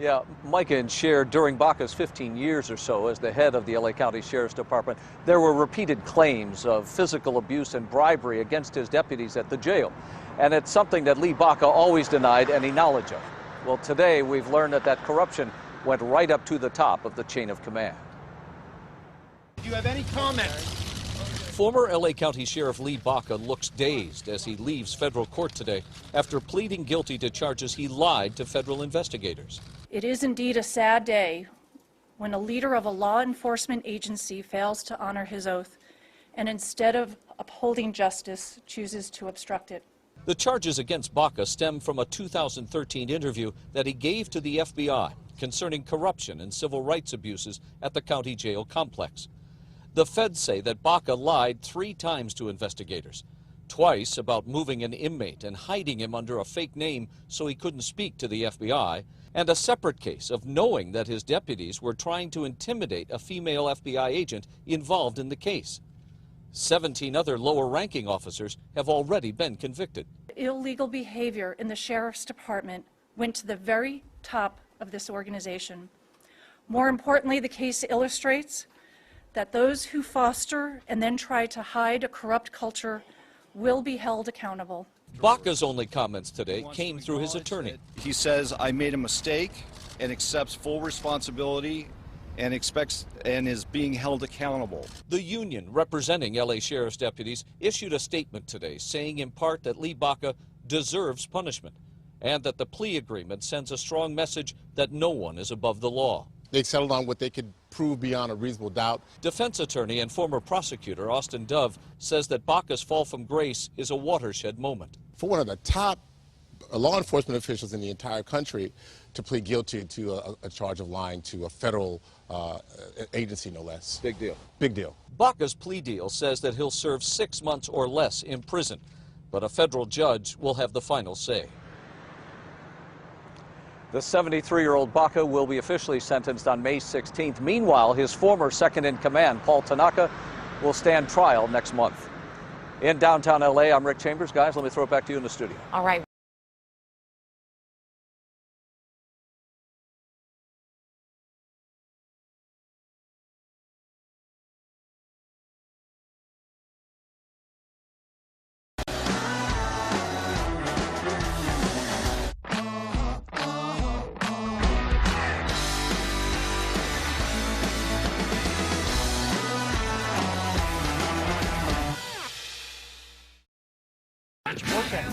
Yeah, Micah and Cher, during Baca's 15 years or so as the head of the LA County Sheriff's Department, there were repeated claims of physical abuse and bribery against his deputies at the jail. And it's something that Lee Baca always denied any knowledge of. Well, today we've learned that corruption went right up to the top of the chain of command. Do you have any comment? Former LA County Sheriff Lee Baca looks dazed as he leaves federal court today after pleading guilty to charges he lied to federal investigators. It is indeed a sad day when a leader of a law enforcement agency fails to honor his oath and instead of upholding justice chooses to obstruct it. The charges against Baca stem from a 2013 interview that he gave to the FBI concerning corruption and civil rights abuses at the county jail complex. The feds say that Baca lied 3 times to investigators, twice about moving an inmate and hiding him under a fake name so he couldn't speak to the FBI, and a separate case of knowing that his deputies were trying to intimidate a female FBI agent involved in the case. 17 other lower-ranking officers have already been convicted. Illegal behavior in the Sheriff's Department went to the very top of this organization. More importantly, the case illustrates that those who foster and then try to hide a corrupt culture will be held accountable. Baca's only comments today came through his attorney. He says, I made a mistake and accepts full responsibility and is being held accountable. The union representing LA Sheriff's deputies issued a statement today saying in part that Lee Baca deserves punishment and that the plea agreement sends a strong message that no one is above the law. They settled on what they could prove beyond a reasonable doubt. Defense attorney and former prosecutor Austin Dove says that Baca's fall from grace is a watershed moment. For one of the top law enforcement officials in the entire country to plead guilty to a charge of lying to a federal agency, no less. Big deal. Big deal. Baca's plea deal says that he'll serve 6 months or less in prison, but a federal judge will have the final say. The 73-year-old Baca will be officially sentenced on May 16th. Meanwhile, his former second-in-command, Paul Tanaka, will stand trial next month. In downtown L.A., I'm Rick Chambers. Guys, let me throw it back to you in the studio. All right. Okay.